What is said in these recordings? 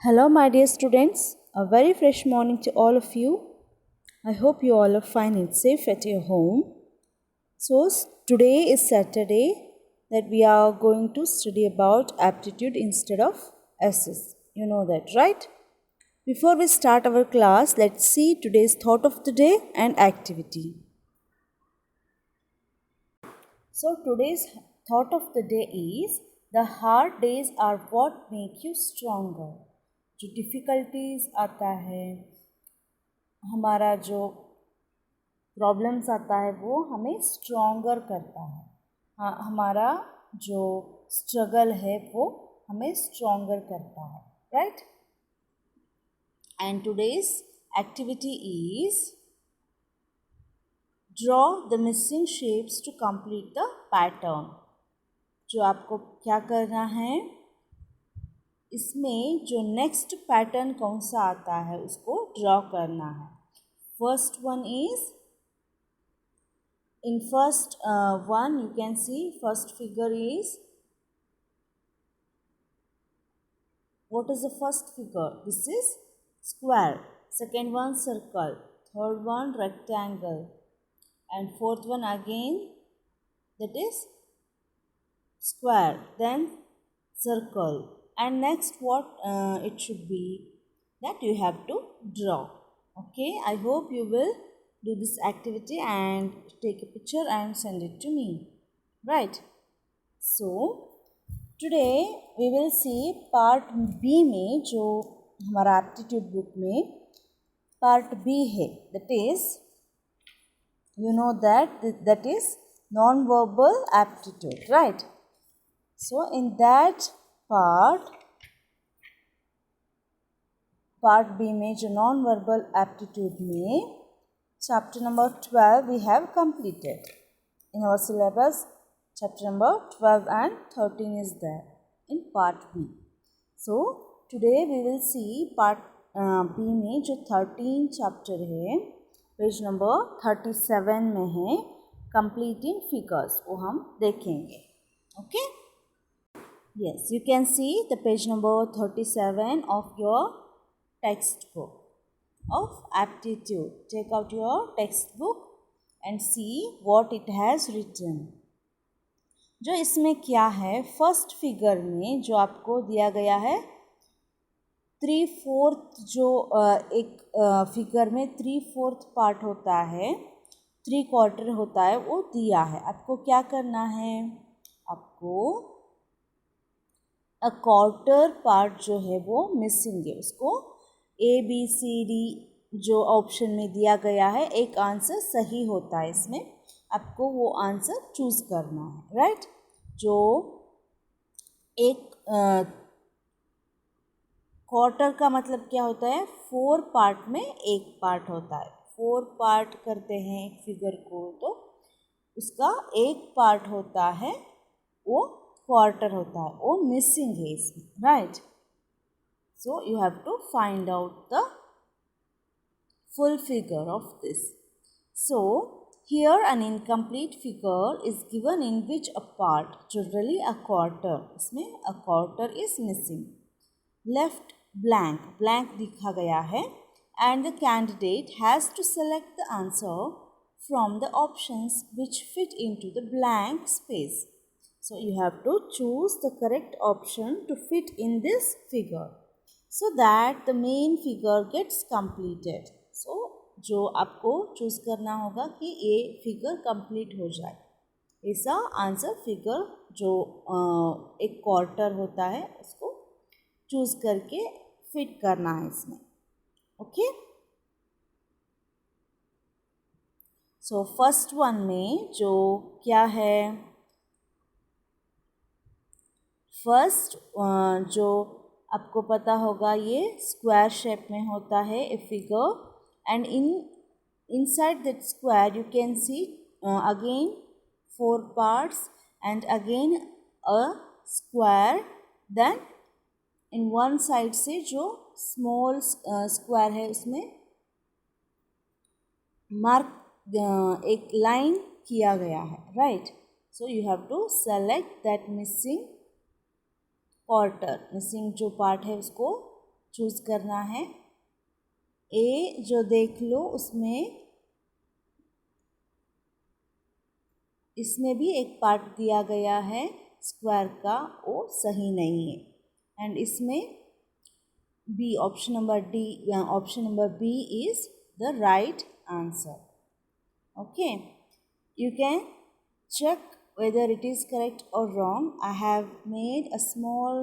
Hello, my dear students. A very fresh morning to all of you. I hope you all are fine and safe at your home. Today is Saturday that we are going to study about aptitude instead of SS. You know that, right? Before we start our class, let's see today's thought of the day and activity. So, today's thought of the day is the hard days are what make you stronger. जो difficulties आता है, हमारा जो problems आता है वो हमें stronger करता है. हाँ, हमारा जो स्ट्रगल है वो हमें स्ट्रॉन्गर करता है, right. And today's activity is draw the missing shapes to complete the pattern. जो आपको क्या करना है, इसमें जो नेक्स्ट पैटर्न कौन सा आता है उसको ड्रॉ करना है. First one is in first one you can see first figure is, what is the first figure? This is square. Second one circle, third one rectangle, and fourth one again that is square, then circle, and next what it should be that you have to draw. Okay, I hope you will do this activity and take a picture and send it to me, right. So today we will see part B में जो हमारा aptitude book में part B है, that is you know that is non-verbal aptitude, right. So in that part B में जो non-verbal aptitude में chapter number 12 we have completed. In our syllabus, chapter number 12 and 13 is there in part B. So today we will see part B में जो 13 chapter है, page number 37 में है, completing figures, वो हम देखेंगे. Okay? Yes, you can see the page number 37 of your textbook of aptitude. Take out your textbook and see what it has written. जो इसमें क्या है, फर्स्ट फिगर में जो आपको दिया गया है 3/4 जो एक फिगर में 3/4 पार्ट होता है, 3/4 होता है, वो दिया है. आपको क्या करना है, आपको अ क्वार्टर पार्ट जो है वो मिसिंग है, उसको ABCD जो ऑप्शन में दिया गया है, एक आंसर सही होता है, इसमें आपको वो आंसर चूज़ करना है, राइट. जो एक क्वार्टर का मतलब क्या होता है, 4 पार्ट में एक पार्ट होता है. 4 पार्ट करते हैं एक फिगर को तो उसका एक पार्ट होता है, वो क्वार्टर होता है, वो मिसिंग है इसमें, right. So you have to find out the full figure of this. So here an incomplete figure is given in which a part, generally a quarter, इसमें a quarter is missing. Left blank, blank दिखा गया है, and the candidate has to select the answer from the options which fit into the blank space. So you have to choose the correct option to fit in this figure, so that the main figure gets completed. So जो आपको choose करना होगा कि ये figure complete हो जाए, ऐसा answer figure जो एक क्वार्टर होता है उसको चूज़ करके फिट करना है इसमें. ओके, सो फर्स्ट वन में जो क्या है, फर्स्ट जो आपको पता होगा ये स्क्वायर शेप में होता है a figure, and inside that square you can see again 4 parts and again a square. Then in one side से जो स्मॉल स्क्वायर है उसमें मार्क एक लाइन किया गया है, right. So you have to select that missing quarter, missing जो part है उसको चूज़ करना है। ए जो देख लो उसमें इसमें भी एक पार्ट दिया गया है स्क्वायर का, वो सही नहीं है। एंड इसमें B, option number B is the right answer. Okay, you can check whether it is correct or wrong. I have made a small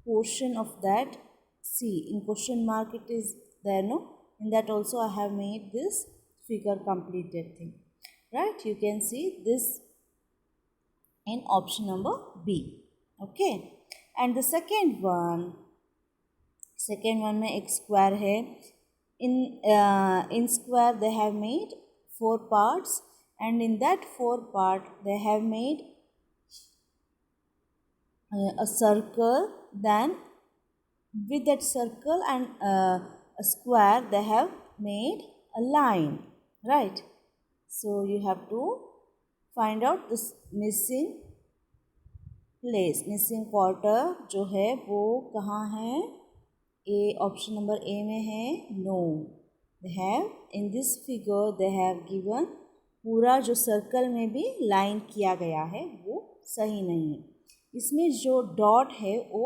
portion of that. See, in question mark it is there, no? In that also I have made this figure completed thing. Right? You can see this in option number B. Okay. And the second one में एक square है. In square they have made 4 parts, and in that 4 part they have made a circle. Then with that circle and a square they have made a line, right? So you have to find out this missing place, missing quarter जो है वो कहाँ है. ए, option number A में है no. They have in this figure they have given पूरा जो circle में भी लाइन किया गया है वो सही नहीं है. इसमें जो डॉट है वो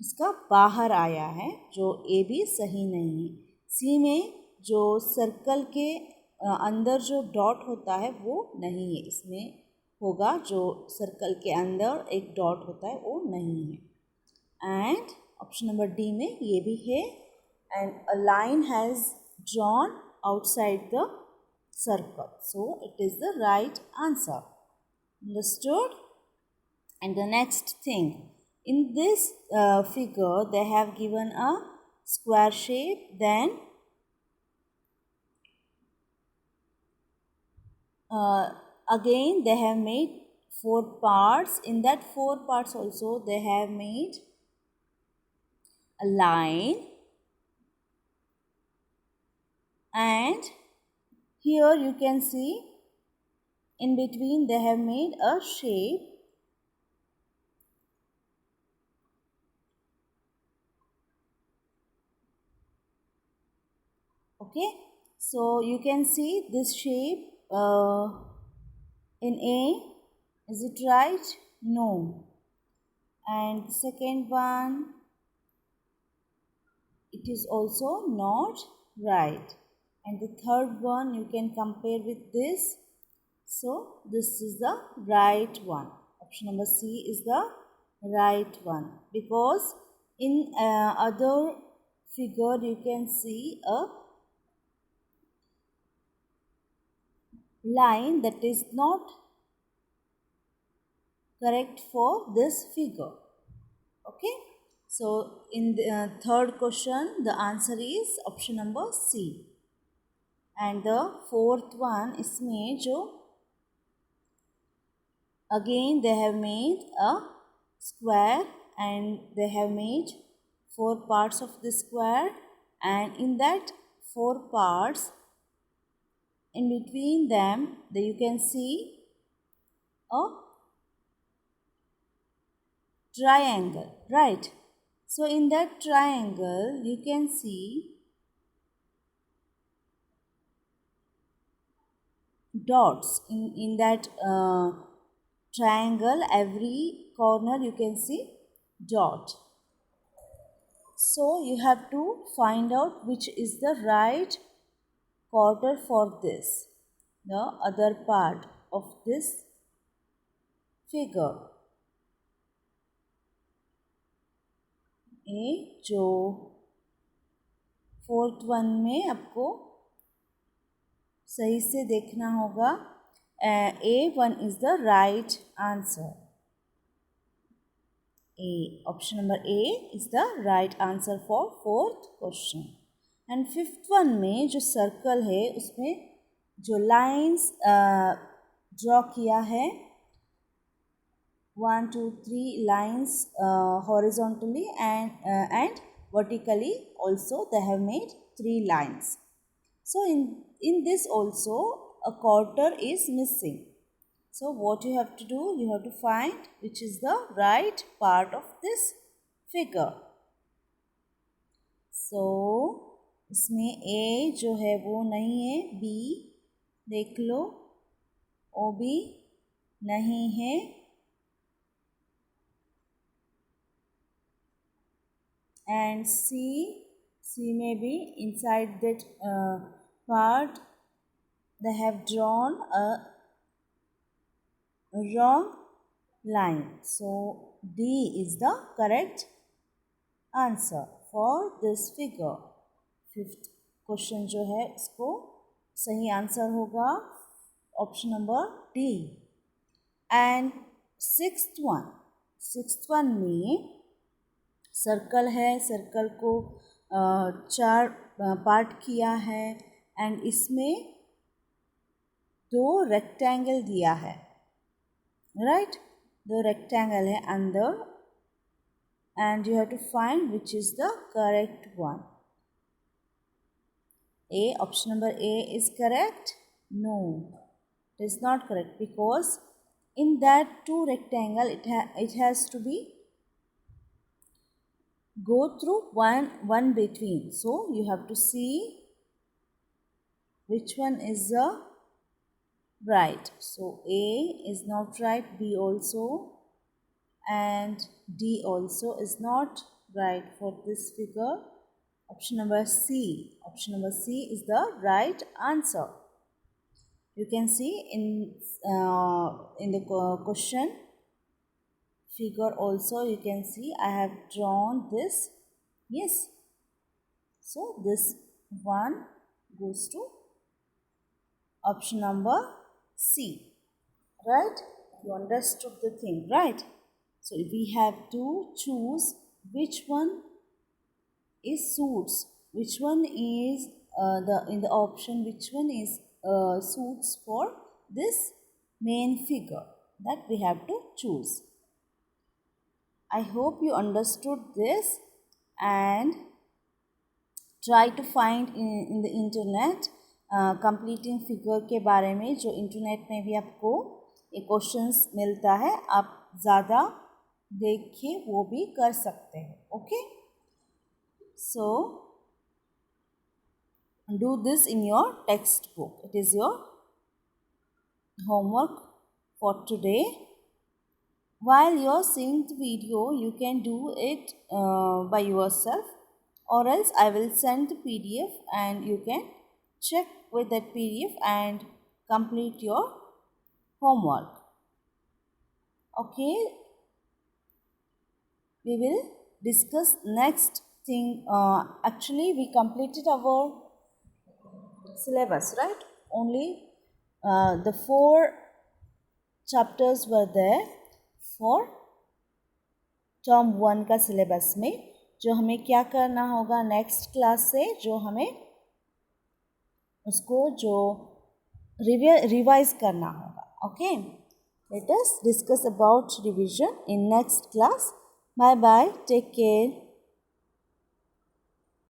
इसका बाहर आया है, जो ए भी सही नहीं है. सी में जो सर्कल के अंदर जो डॉट होता है वो नहीं है, इसमें होगा जो सर्कल के अंदर एक डॉट होता है वो नहीं है. एंड ऑप्शन नंबर डी में ये भी है. And a line has drawn outside the circle, so it is the right answer. Understood? And the next thing, in this figure they have given a square shape. Then again they have made 4 parts. In that 4 parts also they have made a line, and here you can see in between they have made a shape. Okay, so you can see this shape in A. Is it right? No. And the second one, it is also not right. And the third one you can compare with this. So this is the right one. Option number C is the right one, because in other figure you can see a line that is not correct for this figure. Okay, so in the third question the answer is option number C. And the fourth one, इसमें जो again they have made a square and they have made 4 parts of the square, and in that 4 parts in between them you can see a triangle, right? So in that triangle you can see dots. In that triangle, every corner you can see dot. So you have to find out which is the right quarter for this, the other part of this figure. ए जो fourth one में आपको सही से देखना होगा. A1 is the right answer. A, option number A is the right answer for fourth question. And fifth one में जो circle है उसमें जो लाइंस ड्रॉ किया है 1 2 3 lines horizontally and vertically also they have made 3 lines. So in this also a quarter is missing. So what you have to do, you have to find which is the right part of this figure. सो इसमें ए जो है वो नहीं है, B देख लो, ओ भी नहीं है, एंड सी में भी inside that part they have drawn a wrong line. So D is the correct answer for this figure. Fifth question जो है उसको सही आंसर होगा option number D. And sixth one में सर्कल है, सर्कल को चार पार्ट किया है एंड इसमें दो रेक्टेंगल दिया है, राइट? दो रेक्टेंगल है अंदर and you have to find which is the correct one. A, option number A is correct? No, it is not correct because in that two rectangle it has to be go through one between. So you have to see which one is the right. So A is not right, B also, and D also is not right for this figure. Option number C. Option number C is the right answer. You can see in the question figure also you can see I have drawn this. Yes. So this one goes to option number C. Right? You understood the thing, right? So we have to choose which one is suits, which one is in the option which one is suits for this main figure, that we have to choose. I hope you understood this and try to find in the internet completing figure के बारे में, जो internet में भी आपको ये questions मिलता है, आप ज़्यादा देख के वो भी कर सकते हैं. Okay, so do this in your textbook. It is your homework for today. While you are seeing the video, you can do it by yourself, or else I will send the PDF and you can check with that PDF and complete your homework. Okay, we will discuss next thing. Actually we completed our syllabus, right? Only the 4 chapters were there for term 1 का syllabus में. जो हमें क्या करना होगा next class से, जो हमें उसको जो रिवाइज करना होगा. Okay, let us discuss about revision in next class. Bye bye, take care.